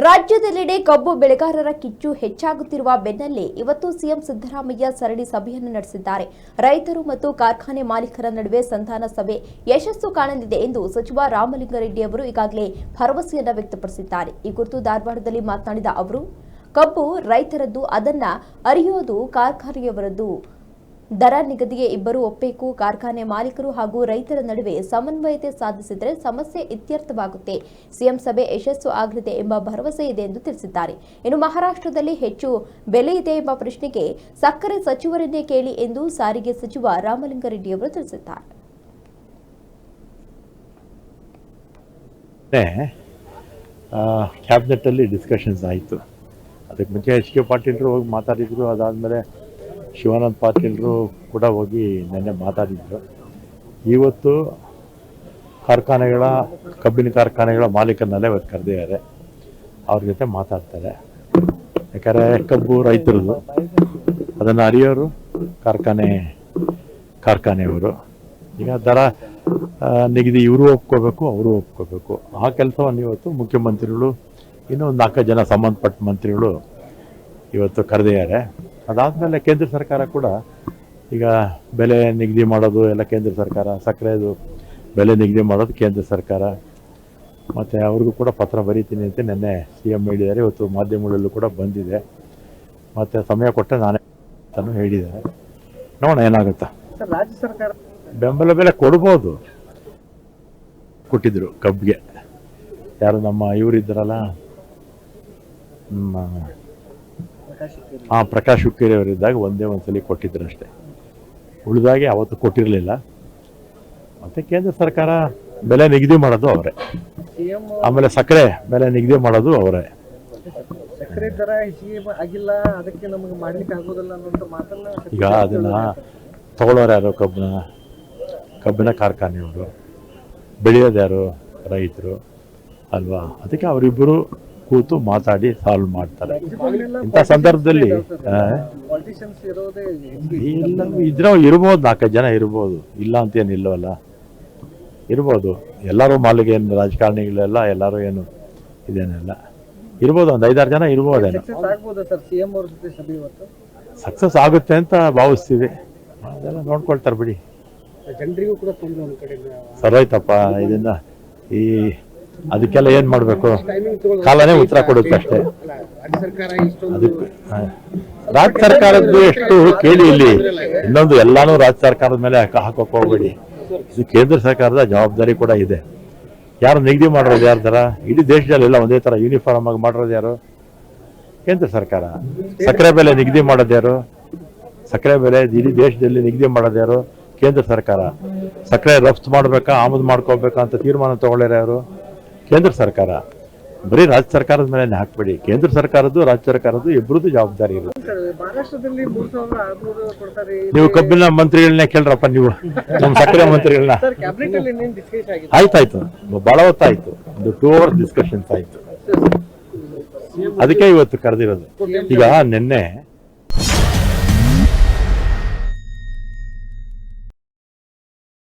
ರಾಜ್ಯದೆಲ್ಲೆಡೆ ಕಬ್ಬು ಬೆಳೆಗಾರರ ಕಿಚ್ಚು ಹೆಚ್ಚಾಗುತ್ತಿರುವ ಬೆನ್ನಲ್ಲೇ ಇವತ್ತು ಸಿಎಂ ಸಿದ್ದರಾಮಯ್ಯ ಸರಣಿ ಸಭೆಯನ್ನು ನಡೆಸಿದ್ದಾರೆ. ರೈತರು ಮತ್ತು ಕಾರ್ಖಾನೆ ಮಾಲೀಕರ ನಡುವೆ ಸಂಧಾನ ಸಭೆ ಯಶಸ್ಸು ಕಾಣಲಿದೆ ಎಂದು ಸಚಿವ ರಾಮಲಿಂಗಾರೆಡ್ಡಿ ಅವರು ಈಗಾಗಲೇ ಭರವಸೆಯನ್ನು ವ್ಯಕ್ತಪಡಿಸಿದ್ದಾರೆ. ಈ ಕುರಿತು ಧಾರವಾಡದಲ್ಲಿ ಮಾತನಾಡಿದ ಅವರು, ಕಬ್ಬು ರೈತರದ್ದು, ಅದನ್ನ ಅರಿಯೋದು ಕಾರ್ಖಾನೆಯವರದ್ದು. ದರ ನಿಗದಿಗೆ ಇಬ್ಬರು ಒಪ್ಪಬೇಕು. ಕಾರ್ಖಾನೆ ಮಾಲೀಕರು ಹಾಗೂ ರೈತರ ನಡುವೆ ಸಮನ್ವಯತೆ ಸಾಧಿಸಿದರೆ ಸಮಸ್ಯೆ ಇತ್ಯರ್ಥವಾಗುತ್ತೆ. ಸಿಎಂ ಸಭೆ ಯಶಸ್ಸು ಆಗಲಿದೆ ಎಂಬ ಭರವಸೆ ಇದೆ ಎಂದು ತಿಳಿಸಿದ್ದಾರೆ. ಇನ್ನು ಮಹಾರಾಷ್ಟ್ರದಲ್ಲಿ ಹೆಚ್ಚು ಬೆಲೆ ಇದೆ ಎಂಬ ಪ್ರಶ್ನೆಗೆ ಸಕ್ಕರೆ ಸಚಿವರನ್ನೇ ಕೇಳಿ ಎಂದು ಸಾರಿಗೆ ಸಚಿವ ರಾಮಲಿಂಗಾರೆಡ್ಡಿ ಅವರು ತಿಳಿಸಿದ್ದಾರೆ. ಕ್ಯಾಬಿನೆಟ್ ಅಲ್ಲಿ ಡಿಸ್ಕಷನ್ಸ್ ಆಯಿತು. ಅದಕ್ಕೆ ಮುಂಚೆ HK ಪಾಟೀಲ್ರು ಹೋಗಿ ಮಾತಾಡಿದ್ರು. ಅದಾದಮೇಲೆ ಶಿವಾನಂದ ಪಾಟೀಲ್ರು ಕೂಡ ಹೋಗಿ ನೆನ್ನೆ ಮಾತಾಡಿದ್ರು. ಇವತ್ತು ಕಬ್ಬಿನ ಕಾರ್ಖಾನೆಗಳ ಮಾಲೀಕರನ್ನೆಲ್ಲ ಇವತ್ತು ಕರೆದಿದ್ದಾರೆ. ಅವ್ರ ಜೊತೆ ಮಾತಾಡ್ತಾರೆ. ಯಾಕಂದರೆ ಕಬ್ಬು ರೈತರದು, ಅದನ್ನು ಅರಿಯೋರು ಕಾರ್ಖಾನೆಯವರು. ಈಗ ದರ ನಿಗದಿ ಇವರು ಒಪ್ಕೋಬೇಕು, ಅವರು ಒಪ್ಕೋಬೇಕು. ಆ ಕೆಲಸವನ್ನು ಇವತ್ತು ಮುಖ್ಯಮಂತ್ರಿಗಳು ಇನ್ನೂ ಒಂದು 4 ಜನ ಸಂಬಂಧಪಟ್ಟ ಮಂತ್ರಿಗಳು ಇವತ್ತು ಕರೆದಿದ್ದಾರೆ. ಅದಾದಮೇಲೆ ಕೇಂದ್ರ ಸರ್ಕಾರ ಕೂಡ ಈಗ ಬೆಲೆ ನಿಗದಿ ಮಾಡೋದು ಎಲ್ಲ ಕೇಂದ್ರ ಸರ್ಕಾರ, ಸಕ್ಕರೆದು ಬೆಲೆ ನಿಗದಿ ಮಾಡೋದು ಕೇಂದ್ರ ಸರ್ಕಾರ. ಮತ್ತು ಅವ್ರಿಗೂ ಕೂಡ ಪತ್ರ ಬರೀತೀನಿ ಅಂತ ನೆನ್ನೆ CM ಹೇಳಿದ್ದಾರೆ. ಇವತ್ತು ಮಾಧ್ಯಮಗಳಲ್ಲೂ ಕೂಡ ಬಂದಿದೆ. ಮತ್ತು ಸಮಯ ಕೊಟ್ಟರೆ ನಾನೇ ಅಂತ ಹೇಳಿದ್ದಾರೆ. ನೋಡೋಣ ಏನಾಗುತ್ತಾ. ರಾಜ್ಯ ಸರ್ಕಾರ ಬೆಂಬಲ ಬೆಲೆ ಕೊಡ್ಬೋದು. ಕೊಟ್ಟಿದ್ರು ಕಬ್ಬಿಗೆ. ಯಾರು ನಮ್ಮ ಇವರಿದ್ದಾರಲ್ಲ, ಪ್ರಕಾಶ್ ಹುಕ್ಕೇರಿ ಅವರಿದ್ದಾಗ ಒಂದ್ಸಲಿ ಕೊಟ್ಟಿದ್ರು ಅಷ್ಟೇ. ಉಳಿದಾಗೆ ಅವತ್ತು ಕೊಟ್ಟಿರಲಿಲ್ಲ. ಮತ್ತು ಕೇಂದ್ರ ಸರ್ಕಾರ ಬೆಲೆ ನಿಗದಿ ಮಾಡೋದು ಅವರೇ. ಆಮೇಲೆ ಸಕ್ಕರೆ ಬೆಲೆ ನಿಗದಿ ಮಾಡೋದು ಅವರೇ. ಸಕ್ಕರೆ ದರ ಹೆಚ್ಚಿಗೆ ಆಗಿಲ್ಲ, ಅದಕ್ಕೆ ನಮಗೆ ಮಾಡ್ಲಿಕ್ಕೆ ಆಗೋದಿಲ್ಲ ಅನ್ನೋಂಥ ಮಾತನ್ನ ಈಗ ಅದನ್ನ ತಗೊಳ್ಳೋರು ಯಾರು? ಕಬ್ಬಿನ ಕಾರ್ಖಾನೆಯವರು. ಬೆಳೆಯೋದು ಯಾರು? ರೈತರು ಅಲ್ವಾ? ಅದಕ್ಕೆ ಅವರಿಬ್ಬರು ಕೂತು ಮಾತಾಡಿ ಸಾಲ್ವ್ ಮಾಡ್ತಾರೆ. ಇಂಥ ಸಂದರ್ಭದಲ್ಲಿ ಇದ್ರೆ ಇರ್ಬೋದು, 4 ಜನ ಇರ್ಬೋದು, ಇಲ್ಲ ಅಂತ ಏನು ಇಲ್ಲವಲ್ಲ, ಇರ್ಬೋದು. ಎಲ್ಲರೂ ಮಾಲಿಗೆ ಏನು ರಾಜಕಾರಣಿಗಳೆಲ್ಲ ಎಲ್ಲರೂ ಏನು ಇದೇನೆಲ್ಲ ಇರ್ಬೋದು. ಒಂದು 5-6 ಜನ ಇರ್ಬೋದೇನೋ. ಸಕ್ಸಸ್ ಆಗುತ್ತೆ ಅಂತ ಭಾವಿಸ್ತೀವಿ. ಅದೆಲ್ಲ ನೋಡ್ಕೊಳ್ತಾರೆ ಬಿಡಿ. ಜನರಿಗೂ ಕೂಡ ಸರೋಯ್ತಪ್ಪ. ಇದನ್ನ ಅದಕ್ಕೆಲ್ಲ ಏನ್ ಮಾಡ್ಬೇಕು? ಕಾಲನೇ ಉತ್ತರ ಕೊಡುತ್ತೆ ಅಷ್ಟೇ. ಅದಕ್ಕೆ ರಾಜ್ಯ ಸರ್ಕಾರದ್ದು ಎಷ್ಟು ಕೇಳಿ, ಇಲ್ಲಿ ಇನ್ನೊಂದು ಎಲ್ಲಾನು ರಾಜ್ಯ ಸರ್ಕಾರದ ಮೇಲೆ ಹಾಕೋಕ್ ಹೋಗ್ಬೇಡಿ. ಇದು ಕೇಂದ್ರ ಸರ್ಕಾರದ ಜವಾಬ್ದಾರಿ ಕೂಡ ಇದೆ. ಯಾರು ನಿಗದಿ ಮಾಡಿರೋದು? ಯಾರ ತರ? ಇಡೀ ದೇಶದಲ್ಲೆಲ್ಲ ಒಂದೇ ತರ ಯೂನಿಫಾರ್ಮ್ ಆಗಿ ಮಾಡಿರೋದು ಯಾರು? ಕೇಂದ್ರ ಸರ್ಕಾರ. ಸಕ್ಕರೆ ಬೆಲೆ ನಿಗದಿ ಮಾಡೋದು ಯಾರು? ಸಕ್ಕರೆ ಬೆಲೆ ಇಡೀ ದೇಶದಲ್ಲಿ ನಿಗದಿ ಮಾಡೋದು ಯಾರು? ಕೇಂದ್ರ ಸರ್ಕಾರ. ಸಕ್ಕರೆ ರಫ್ತು ಮಾಡ್ಬೇಕಾ, ಆಮದು ಮಾಡ್ಕೋಬೇಕಾ ಅಂತ ತೀರ್ಮಾನ ತಗೊಳ್ಳೋರು ಯಾರು? ಕೇಂದ್ರ ಸರ್ಕಾರ. ಬರೀ ರಾಜ್ಯ ಸರ್ಕಾರದ ಮೇಲೆ ಹಾಕ್ಬೇಡಿ. ಕೇಂದ್ರ ಸರ್ಕಾರದ್ದು ರಾಜ್ಯ ಸರ್ಕಾರದ್ದು ಇಬ್ಬರದ್ದು ಜವಾಬ್ದಾರಿ ಇರುತ್ತೆ. ನೀವು ಕಬ್ಬಿನ ಮಂತ್ರಿಗಳನ್ನೇ ಕೇಳ್ರಪ್ಪ. ನೀವು ನಮ್ಮ ಸಕ್ಕರೆ ಮಂತ್ರಿಗಳನ್ನ. ಆಯ್ತಾಯ್ತು, ಬಹಳ ಹೊತ್ತಾಯ್ತು. ಒಂದು 2 hours ಡಿಸ್ಕಷನ್ಸ್ ಆಯ್ತು. ಅದಕ್ಕೆ ಇವತ್ತು ಕರೆದಿರೋದು. ಈಗ ನಿನ್ನೆ